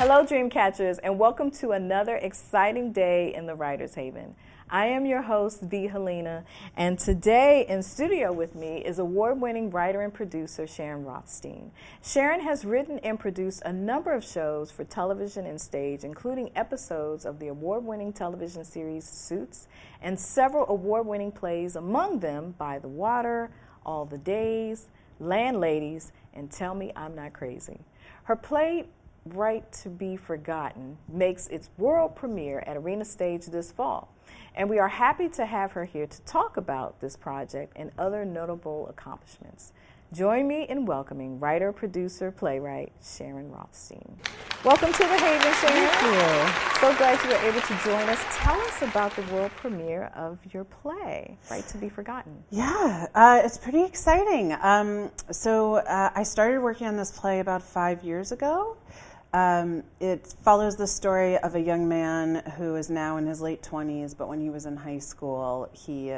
Hello, Dreamcatchers, and welcome to another exciting day in the Writer's Haven. I am your host, Helena, and today in studio with me is award-winning writer and producer Sharyn Rothstein. Sharyn has written and produced a number of shows for television and stage, including episodes of the award-winning television series Suits and several award-winning plays, among them By the Water, All the Days, Landladies, and Tell Me I'm Not Crazy. Her play Right to Be Forgotten makes its world premiere at Arena Stage this fall, and we are happy to have her here to talk about this project and other notable accomplishments. Join me in welcoming writer, producer, playwright Sharyn Rothstein. Welcome to the Haven, Sharyn. Thank you. So glad you were able to join us. Tell us about the world premiere of your play, Right to Be Forgotten. Yeah, it's pretty exciting. I started working on this play about 5 years ago. It follows the story of a young man who is now in his late 20s, but when he was in high school, he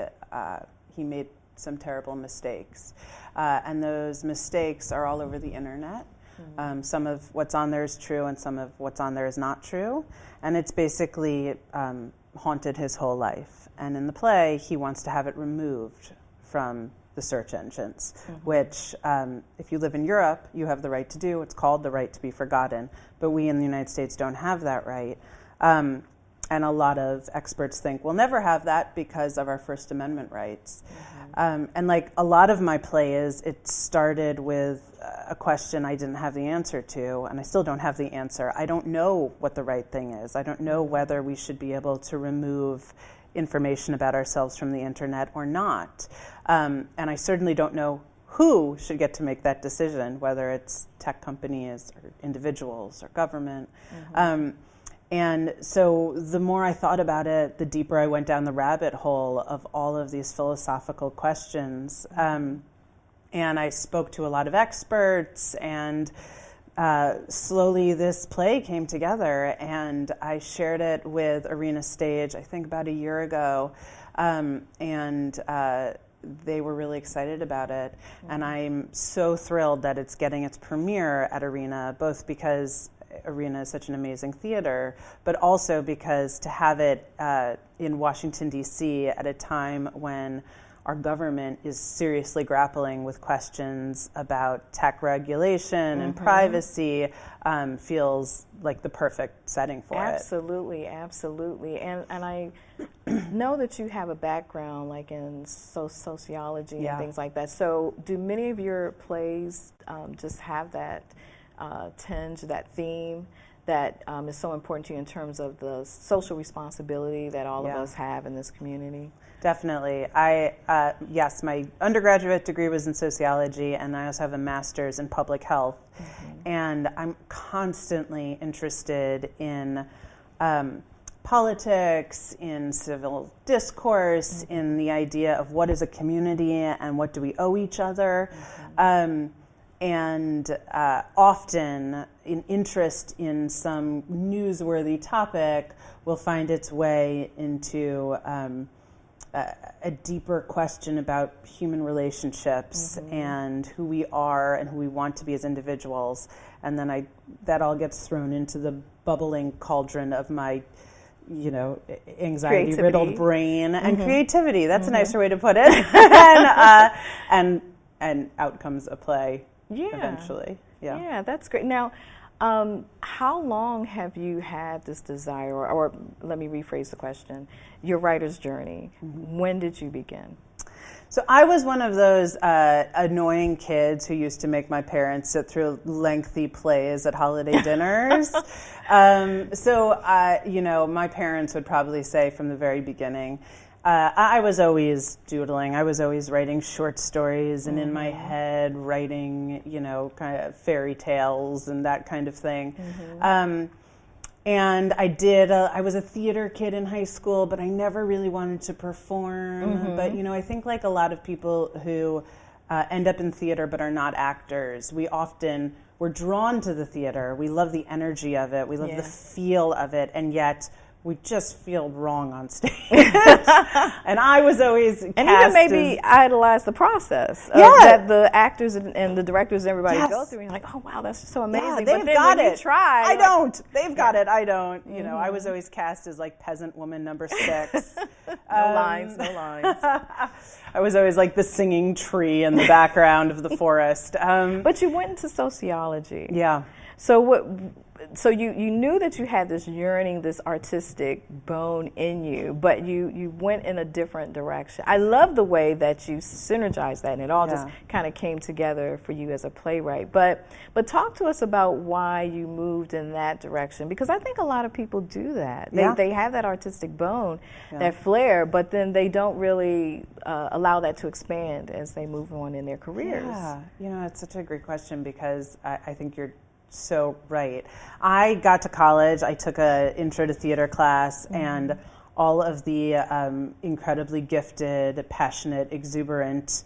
made some terrible mistakes. And those mistakes are all over the internet. Mm-hmm. Some of what's on there is true and some of what's on there is not true. And it's basically haunted his whole life. And in the play, he wants to have it removed from the search engines, mm-hmm. which if you live in Europe, you have the right to do. It's called the right to be forgotten. But we in the United States don't have that right. And a lot of experts think we'll never have that because of our First Amendment rights. Mm-hmm. And like a lot of my plays, it started with a question I didn't have the answer to, and I still don't have the answer. I don't know what the right thing is. I don't know whether we should be able to remove information about ourselves from the internet or not. And I certainly don't know who should get to make that decision, whether it's tech companies or individuals or government. Mm-hmm. And so the more I thought about it, the deeper I went down the rabbit hole of all of these philosophical questions. And I spoke to a lot of experts, and slowly this play came together, and I shared it with Arena Stage, I think about a year ago, and they were really excited about it. Mm-hmm. And I'm so thrilled that it's getting its premiere at Arena, both because Arena is such an amazing theater, but also because to have it in Washington, D.C. at a time when our government is seriously grappling with questions about tech regulation and privacy feels like the perfect setting for it. Absolutely. And I know that you have a background like in sociology and things like that. So do many of your plays just have that tinge, that theme that is so important to you in terms of the social responsibility that all of us have in this community? Definitely. Yes, my undergraduate degree was in sociology, and I also have a master's in public health. Mm-hmm. And I'm constantly interested in politics, in civil discourse, in the idea of what is a community and what do we owe each other. Mm-hmm. And often an interest in some newsworthy topic will find its way into a deeper question about human relationships and who we are and who we want to be as individuals. And then that all gets thrown into the bubbling cauldron of my anxiety-riddled brain and creativity. That's a nicer way to put it. and out comes a play. Eventually. Yeah, that's great. Now, how long have you had this desire, or let me rephrase the question, your writer's journey? Mm-hmm. When did you begin? So I was one of those annoying kids who used to make my parents sit through lengthy plays at holiday dinners. My parents would probably say from the very beginning, I was always doodling. I was always writing short stories and in my head writing, kind of fairy tales and that kind of thing. Mm-hmm. And I was a theater kid in high school, but I never really wanted to perform. Mm-hmm. But, I think like a lot of people who end up in theater but are not actors, we're drawn to the theater. We love the energy of it. We love the feel of it. And yet we just feel wrong on stage. And I was always cast and even maybe idolize the process that the actors and the directors and everybody go through. And you're like, oh wow, that's just so amazing. Yeah, but they've then got when it. you try, I don't. They've got it. I don't. You know, I was always cast as like peasant woman number 6. No lines. I was always like the singing tree in the background of the forest. But you went into sociology. Yeah. So you knew that you had this yearning, this artistic bone in you, but you went in a different direction. I love the way that you synergized that, and it all just kind of came together for you as a playwright. But talk to us about why you moved in that direction, because I think a lot of people do that. They have that artistic bone, that flair, but then they don't really allow that to expand as they move on in their careers. Yeah, you know, it's such a great question, because I think you're so right. I got to college, I took an intro to theater class, and all of the incredibly gifted, passionate, exuberant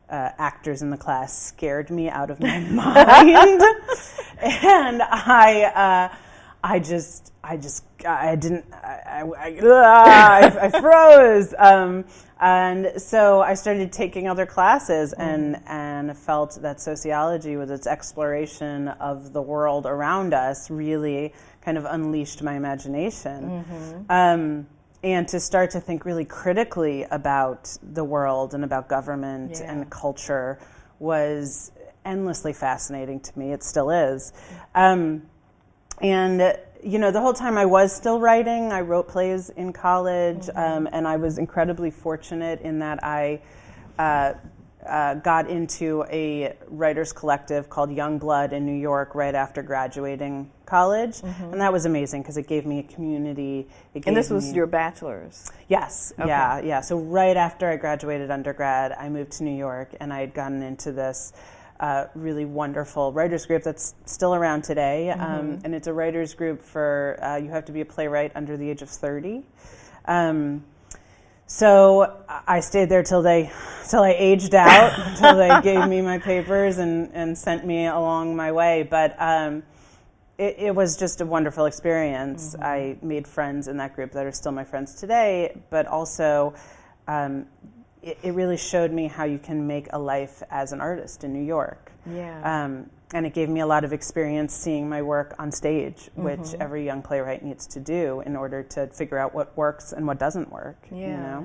actors in the class scared me out of my mind. And I froze. And so I started taking other classes and felt that sociology, with its exploration of the world around us, really kind of unleashed my imagination. And to start to think really critically about the world and about government and culture was endlessly fascinating to me. It still is. And you know, the whole time I was still writing. I wrote plays in college, and I was incredibly fortunate in that I got into a writers collective called Young Blood in New York right after graduating college, and that was amazing because it gave me a community. And this was your bachelor's? Yes, okay. Yeah. So right after I graduated undergrad, I moved to New York, and I had gotten into this really wonderful writers group that's still around today, and it's a writers group for you have to be a playwright under the age of 30. So I stayed there till I aged out, until they gave me my papers and sent me along my way. But it was just a wonderful experience. I made friends in that group that are still my friends today, but also it really showed me how you can make a life as an artist in New York. And it gave me a lot of experience seeing my work on stage, which every young playwright needs to do in order to figure out what works and what doesn't work. Yeah.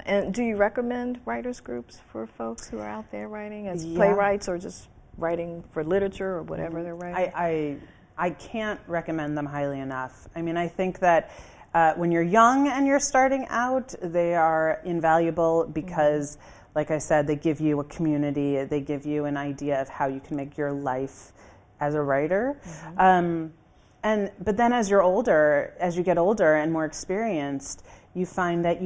And do you recommend writers groups for folks who are out there writing as playwrights, or just writing for literature or whatever they're writing? I can't recommend them highly enough. I mean, I think that when you're young and you're starting out, they are invaluable because, like I said, they give you a community. They give you an idea of how you can make your life as a writer. But then as you get older and more experienced, you find that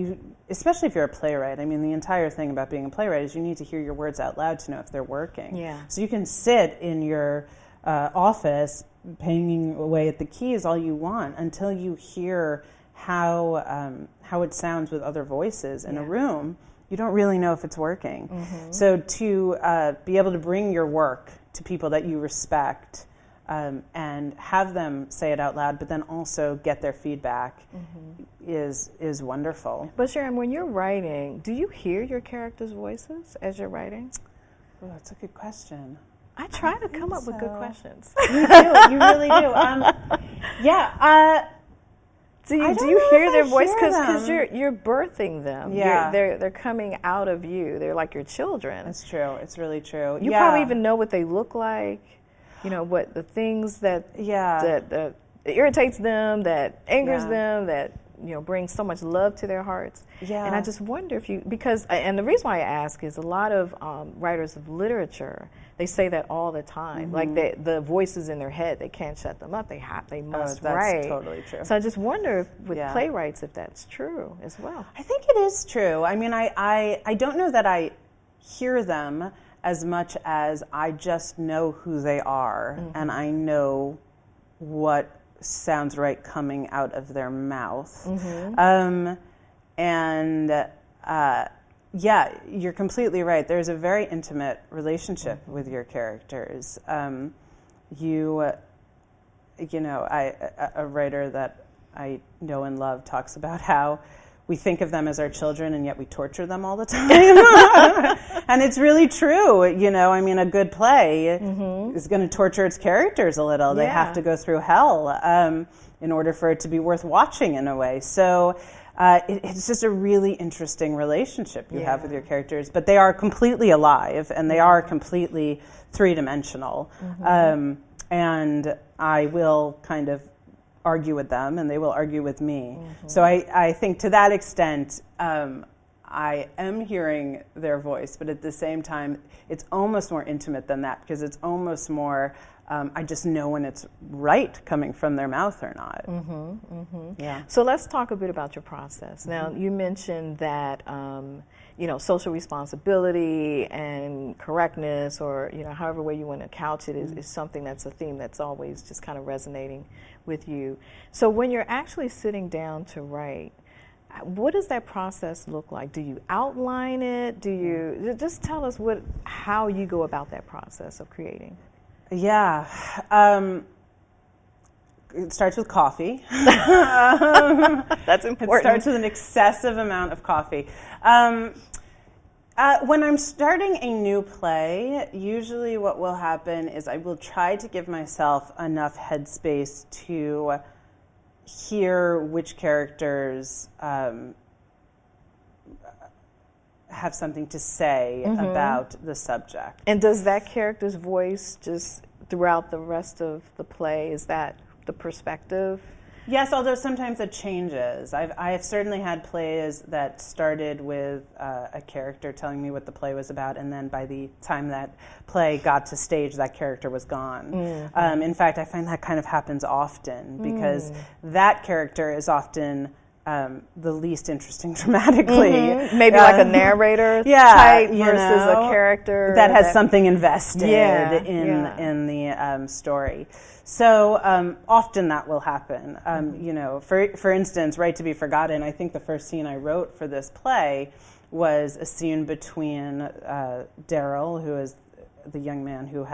especially if you're a playwright, I mean, the entire thing about being a playwright is you need to hear your words out loud to know if they're working. So you can sit in your office banging away at the keys all you want until you hear how it sounds with other voices in a room. You don't really know if it's working. So to be able to bring your work to people that you respect and have them say it out loud, but then also get their feedback is wonderful. But Sharyn, when you're writing, do you hear your characters' voices as you're writing? Oh, that's a good question. I try to come up with good questions. You do. You really do. Do you hear their voice? Because you're birthing them. They're coming out of you. They're like your children. That's true. It's really true. You probably even know what they look like. You know what the things that irritates them, that angers them, that brings so much love to their hearts. And I just wonder if and the reason why I ask is a lot of writers of literature, they say that all the time. Like the voices in their head, they can't shut them up. They must write. That's totally true. So I just wonder with playwrights if that's true as well. I think it is true. I mean, I don't know that I hear them as much as I just know who they are, and I know what sounds right coming out of their mouth. You're completely right. There's a very intimate relationship with your characters. A writer that I know and love talks about how we think of them as our children and yet we torture them all the time. And it's really true. You know, I mean, a good play is going to torture its characters a little. They have to go through hell in order for it to be worth watching in a way. So it's just a really interesting relationship you have with your characters. But they are completely alive and they are completely three-dimensional. And I will kind of argue with them and they will argue with me. So I think to that extent, I am hearing their voice, but at the same time, it's almost more intimate than that because it's almost more, I just know when it's right coming from their mouth or not. Yeah. So let's talk a bit about your process. Now, you mentioned that, you know, social responsibility and correctness, or, you know, however way you want to couch it, is something that's a theme that's always just kind of resonating with you. So when you're actually sitting down to write, what does that process look like? Do you outline it? Do you just tell us how you go about that process of creating? Yeah. It starts with coffee. That's important. It starts with an excessive amount of coffee. When I'm starting a new play, usually what will happen is I will try to give myself enough headspace to hear which characters have something to say about the subject. And does that character's voice just throughout the rest of the play, is that the perspective? Yes, although sometimes it changes. I've certainly had plays that started with a character telling me what the play was about, and then by the time that play got to stage, that character was gone. In fact, I find that kind of happens often because that character is often the least interesting dramatically. Maybe like a narrator type versus a character that has something invested in the story. So often that will happen. You know, for instance, Right to be Forgotten, I think the first scene I wrote for this play was a scene between Daryl, who is the young man who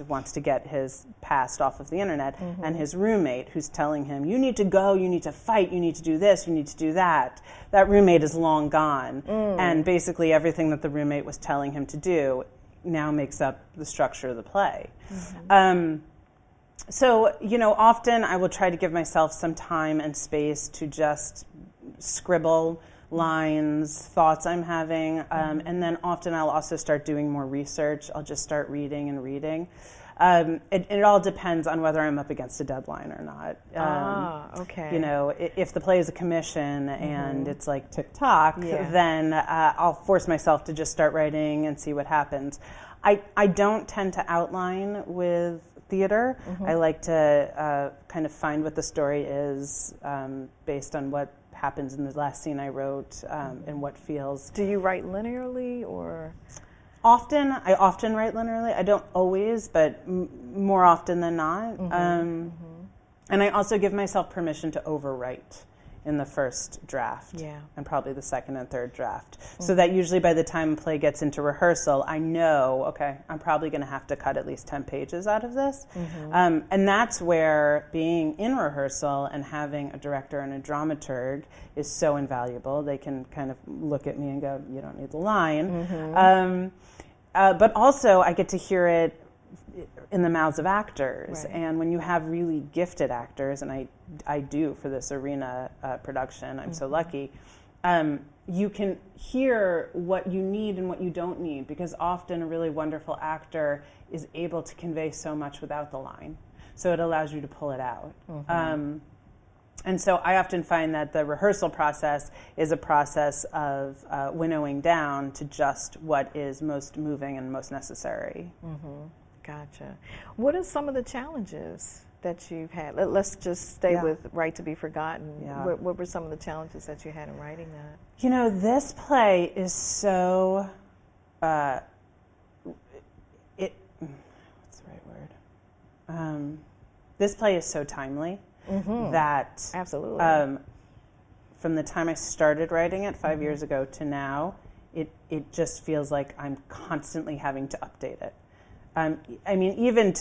wants to get his past off of the internet, and his roommate who's telling him, you need to go, you need to fight, you need to do this, you need to do that. That roommate is long gone. And basically everything that the roommate was telling him to do now makes up the structure of the play. So, you know, often I will try to give myself some time and space to just scribble lines, thoughts I'm having, and then often I'll also start doing more research. I'll just start reading and reading. It all depends on whether I'm up against a deadline or not. Okay. You know, if the play is a commission and it's like tick-tock, then I'll force myself to just start writing and see what happens. I don't tend to outline with theater. I like to kind of find what the story is based on what happens in the last scene I wrote and what feels. Do you write linearly or? I often write linearly. I don't always, but more often than not. And I also give myself permission to overwrite in the first draft and probably the second and third draft. So that usually by the time a play gets into rehearsal, I know, okay, I'm probably going to have to cut at least 10 pages out of this. And that's where being in rehearsal and having a director and a dramaturg is so invaluable. They can kind of look at me and go, you don't need the line. But also I get to hear it in the mouths of actors. And when you have really gifted actors, and I do for this arena production, I'm so lucky, you can hear what you need and what you don't need, because often a really wonderful actor is able to convey so much without the line. So it allows you to pull it out. And so I often find that the rehearsal process is a process of winnowing down to just what is most moving and most necessary. Gotcha. What are some of the challenges that you've had? Let's just stay with Right to be Forgotten. What were some of the challenges that you had in writing that? You know, this play is so, what's the right word? This play is so timely that absolutely. From the time I started writing it 5 years ago to now, it just feels like I'm constantly having to update it. I mean, even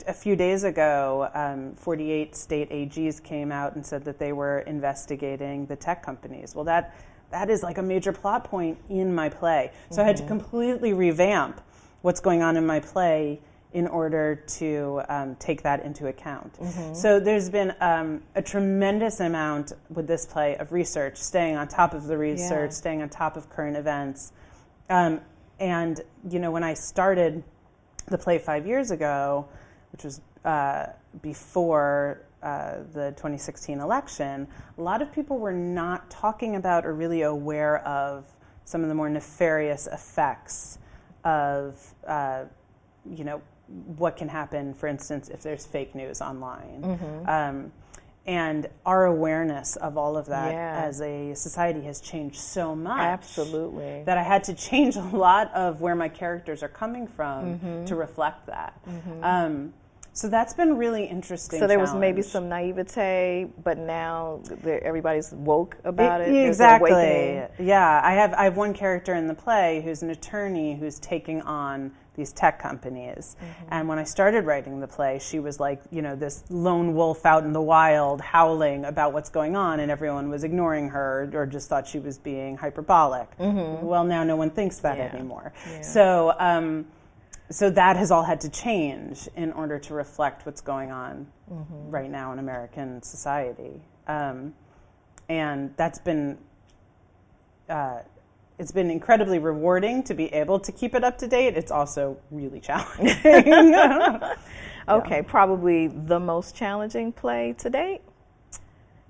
a few days ago, 48 state AGs came out and said that they were investigating the tech companies. Well, that is like a major plot point in my play. So I had to completely revamp what's going on in my play in order to take that into account. So there's been a tremendous amount with this play of research, staying on top of the research, staying on top of current events. And, when I started the play 5 years ago, which was before the 2016 election, a lot of people were not talking about or really aware of some of the more nefarious effects of, what can happen, for instance, if there's fake news online. And our awareness of all of that as a society has changed so much. Absolutely. That I had to change a lot of where my characters are coming from to reflect that. So that's been really interesting. So there was maybe some naivete, but now everybody's woke about it. Exactly. Yeah, I have one character in the play who's an attorney who's taking on these tech companies. And when I started writing the play, she was like, this lone wolf out in the wild howling about what's going on, and everyone was ignoring her or just thought she was being hyperbolic. Well, now no one thinks that anymore. So that has all had to change in order to reflect what's going on right now in American society. And that's been it's been incredibly rewarding to be able to keep it up to date. It's also really challenging. Okay, probably the most challenging play to date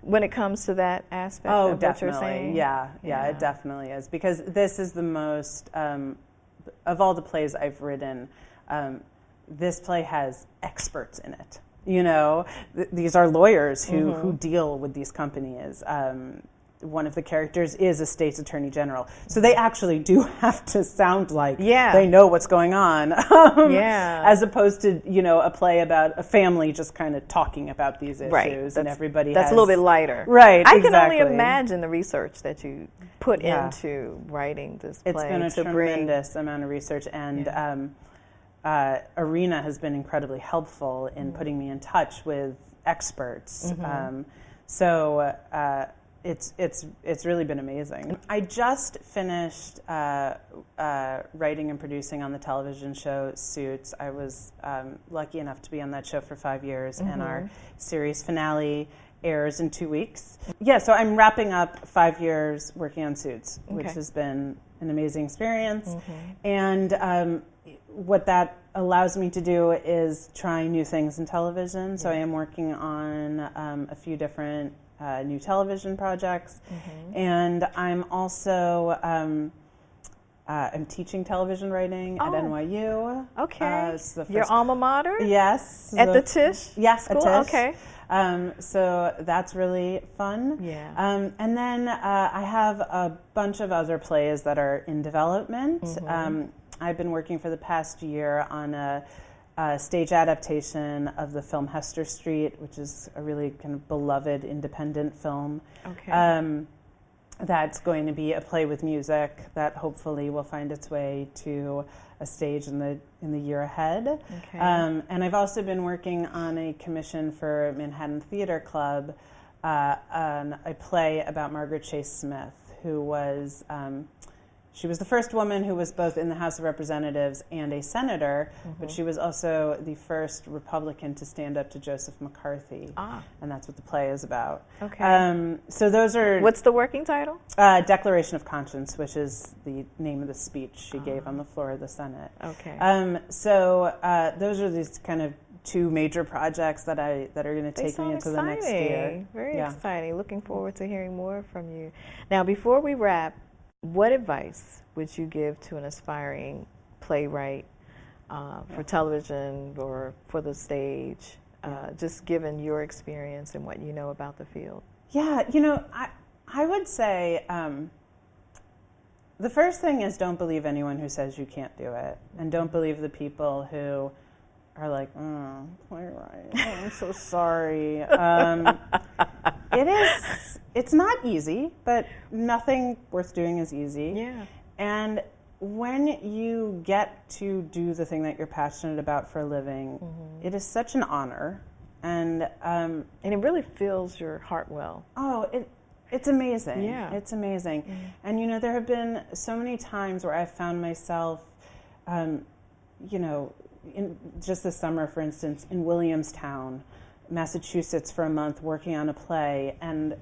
when it comes to that aspect of definitely. what you're saying? Yeah, it definitely is. Because this is the most, of all the plays I've written, this play has experts in it. These are lawyers who deal with these companies. One of the characters is a state's attorney general. So they actually do have to sound like they know what's going on. As opposed to, a play about a family just kind of talking about these issues and everybody That's a little bit lighter. Right, I can only imagine the research that you put into writing this play. It's been a tremendous amount of research, and Arena has been incredibly helpful in putting me in touch with experts. It's really been amazing. I just finished writing and producing on the television show Suits. I was lucky enough to be on that show for 5 years, and our series finale airs in 2 weeks. So I'm wrapping up 5 years working on Suits, which has been an amazing experience. And what that allows me to do is try new things in television. So I am working on a few different new television projects, and I'm also I'm teaching television writing at NYU. Okay, your alma mater? Yes. At the Tisch? Yes, School? at Tisch. Okay. So that's really fun. And then I have a bunch of other plays that are in development. I've been working for the past year on a stage adaptation of the film Hester Street, which is a really kind of beloved independent film. That's going to be a play with music that hopefully will find its way to a stage in the year ahead. And I've also been working on a commission for Manhattan Theater Club on a play about Margaret Chase Smith, who was she was the first woman who was both in the House of Representatives and a senator, but she was also the first Republican to stand up to Joseph McCarthy. And that's what the play is about. So those are... What's the working title? Declaration of Conscience, which is the name of the speech she gave on the floor of the Senate. So those are these kind of two major projects that are going to take me into the next year. Very exciting. Looking forward to hearing more from you. Now, before we wrap, what advice would you give to an aspiring playwright for television or for the stage, just given your experience and what you know about the field? I would say the first thing is don't believe anyone who says you can't do it, and don't believe the people who are like, playwright, I'm so sorry. It's not easy, but nothing worth doing is easy. And when you get to do the thing that you're passionate about for a living, it is such an honor. And it really fills your heart well. Oh, it's amazing. Yeah. It's amazing. And, you know, there have been so many times where I've found myself, you know, in just this summer, for instance, in Williamstown, Massachusetts for a month working on a play. And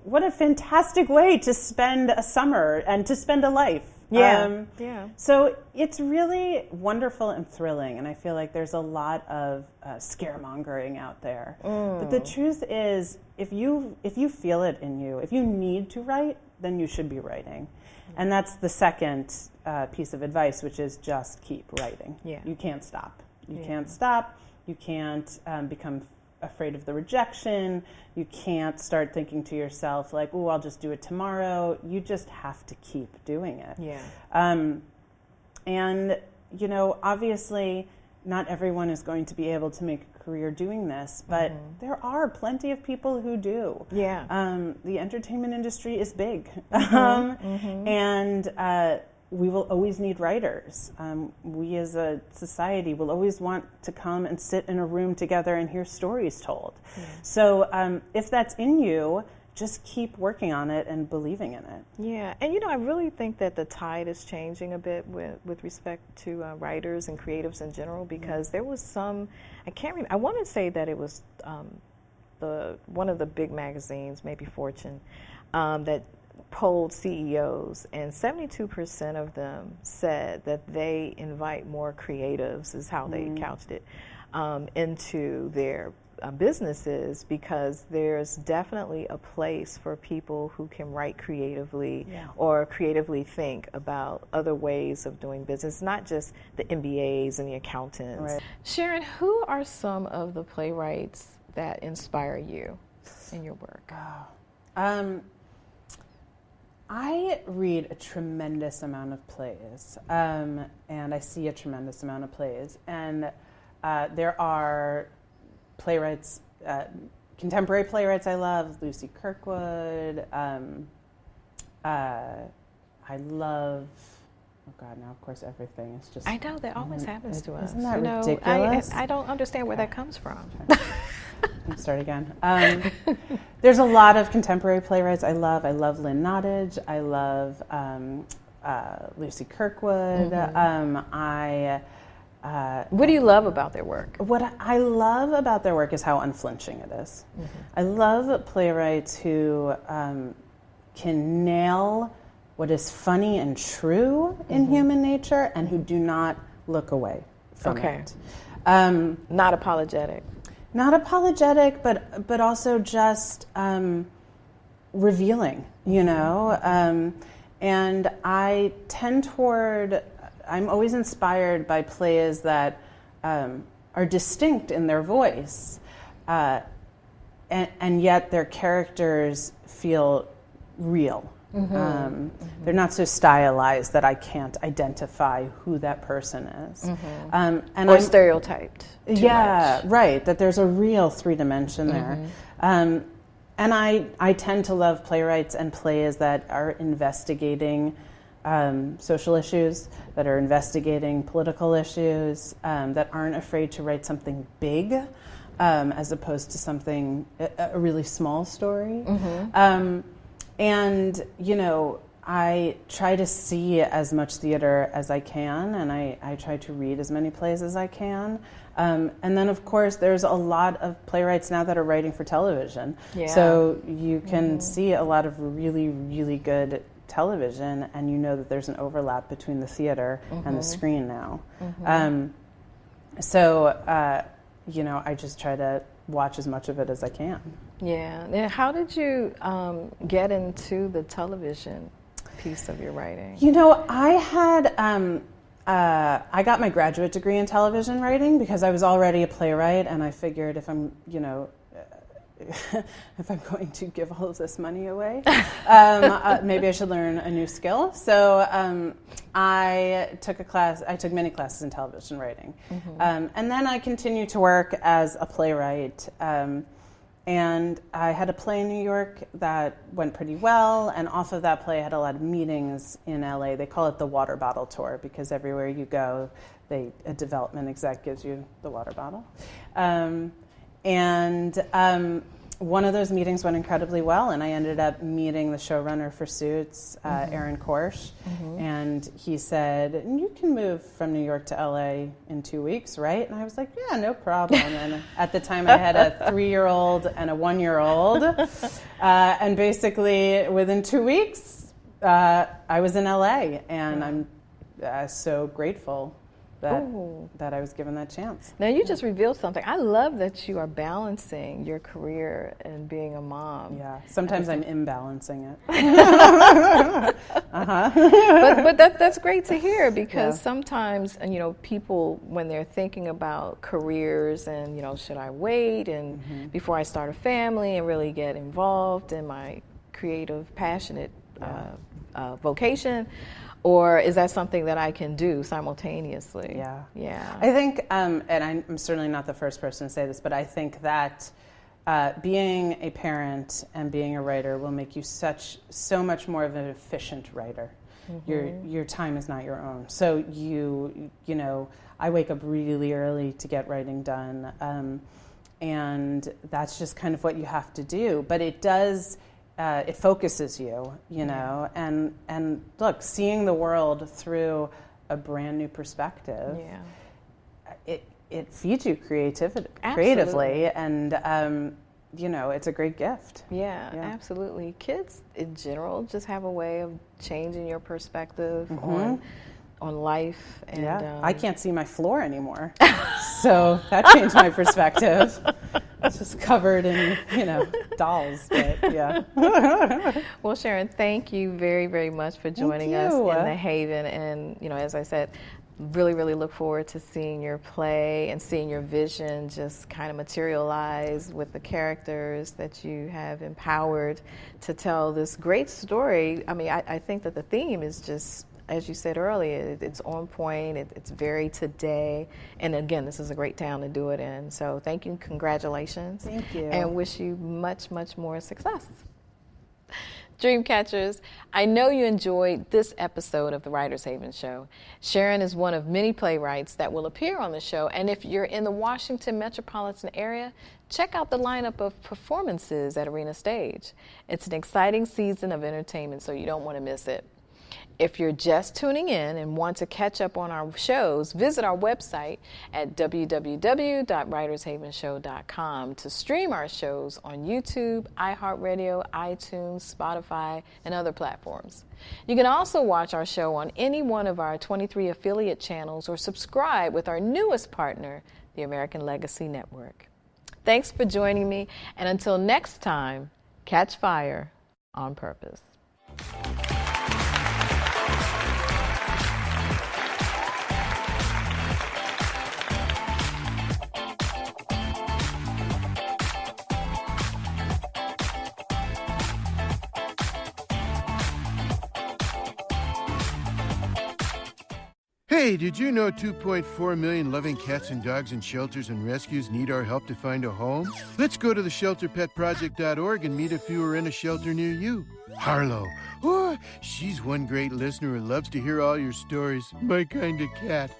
what a fantastic way to spend a summer and to spend a life. Yeah. So it's really wonderful and thrilling, and I feel like there's a lot of scaremongering out there. But the truth is, if you feel it in you, if you need to write, then you should be writing. And that's the second piece of advice, which is just keep writing. Yeah. You can't stop. You can't stop. You can't become afraid of the rejection. You can't start thinking to yourself like, oh, I'll just do it tomorrow. You just have to keep doing it. Yeah. And, you know, obviously not everyone is going to be able to make a career doing this, but there are plenty of people who do. Yeah. The entertainment industry is big. And we will always need writers. We as a society will always want to come and sit in a room together and hear stories told. So if that's in you, just keep working on it and believing in it. Yeah, and you know, I really think that the tide is changing a bit with respect to writers and creatives in general, because there was some, I can't remember, I want to say that it was one of the big magazines, maybe Fortune, that polled CEOs, and 72% of them said that they invite more creatives, is how they couched it, into their businesses, because there's definitely a place for people who can write creatively or creatively think about other ways of doing business, not just the MBAs and the accountants. Right. Sharon, who are some of the playwrights that inspire you in your work? I read a tremendous amount of plays, and I see a tremendous amount of plays, and there are playwrights, contemporary playwrights I love, Lucy Kirkwood. I love, oh God, now of course everything is just... I know, that always happens to us. Isn't that ridiculous? I don't understand where that comes from. Let's start again. There's a lot of contemporary playwrights I love. I love Lynn Nottage. I love Lucy Kirkwood. What do you love about their work? What I love about their work is how unflinching it is. I love playwrights who can nail what is funny and true in human nature, and who do not look away from it. Not apologetic. Not apologetic, but also just revealing, you know. And I tend toward, I'm always inspired by plays that are distinct in their voice, and yet their characters feel real. They're not so stylized that I can't identify who that person is. Or stereotyped. Yeah, right, that there's a real 3-dimension there. And I tend to love playwrights and plays that are investigating social issues, that are investigating political issues, that aren't afraid to write something big as opposed to something, a really small story. And, you know, I try to see as much theater as I can, and I try to read as many plays as I can. And then, of course, there's a lot of playwrights now that are writing for television. So you can see a lot of really, really good television, and you know that there's an overlap between the theater and the screen now. You know, I just try to watch as much of it as I can. Yeah. Now, how did you get into the television piece of your writing? You know, I had I got my graduate degree in television writing because I was already a playwright, and I figured if I'm, you know, if I'm going to give all of this money away, maybe I should learn a new skill. So I took a class. I took many classes in television writing, and then I continued to work as a playwright. And I had a play in New York that went pretty well, and off of that play I had a lot of meetings in LA. They call it the water bottle tour because everywhere you go, a development exec gives you the water bottle. One of those meetings went incredibly well, and I ended up meeting the showrunner for Suits, Aaron Korsh, and he said, "You can move from New York to LA in 2 weeks, right?" And I was like, "Yeah, no problem." And at the time, I had a 3-year-old and a 1-year-old, and basically within 2 weeks, I was in LA, and I'm so grateful that I was given that chance. Now you just revealed something. I love that you are balancing your career and being a mom. Yeah, sometimes I'm imbalancing it. But that's great to hear because sometimes, and people when they're thinking about careers and should I wait and before I start a family and really get involved in my creative, passionate vocation. Or is that something that I can do simultaneously? Yeah. I think, and I'm certainly not the first person to say this, but I think that being a parent and being a writer will make you so much more of an efficient writer. Your time is not your own. So I wake up really early to get writing done, and that's just kind of what you have to do. But it does. It focuses you, and look, seeing the world through a brand new perspective, it feeds you creatively, and it's a great gift. Yeah, absolutely. Kids in general just have a way of changing your perspective on life. And I can't see my floor anymore, so that changed my perspective. It's just covered in, dolls, but yeah. Well, Sharyn, thank you very, very much for joining us in the Haven. And, as I said, really, really look forward to seeing your play and seeing your vision just kind of materialize with the characters that you have empowered to tell this great story. I mean, I think that the theme is just, as you said earlier, it's on point, it's very today, and again, this is a great town to do it in. So thank you, congratulations. Thank you. And wish you much, much more success. Dreamcatchers, I know you enjoyed this episode of the Writers Haven Show. Sharyn is one of many playwrights that will appear on the show, and if you're in the Washington metropolitan area, check out the lineup of performances at Arena Stage. It's an exciting season of entertainment, so you don't want to miss it. If you're just tuning in and want to catch up on our shows, visit our website at www.writershavenshow.com to stream our shows on YouTube, iHeartRadio, iTunes, Spotify, and other platforms. You can also watch our show on any one of our 23 affiliate channels or subscribe with our newest partner, the American Legacy Network. Thanks for joining me, and until next time, catch fire on purpose. Hey, did you know 2.4 million loving cats and dogs in shelters and rescues need our help to find a home? Let's go to theshelterpetproject.org and meet if you are in a shelter near you. Harlow, she's one great listener who loves to hear all your stories. My kind of cat.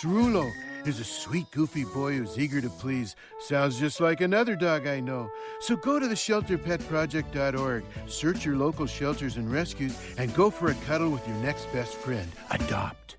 Cerulo is a sweet, goofy boy who's eager to please. Sounds just like another dog I know. So go to theshelterpetproject.org, search your local shelters and rescues, and go for a cuddle with your next best friend. Adopt.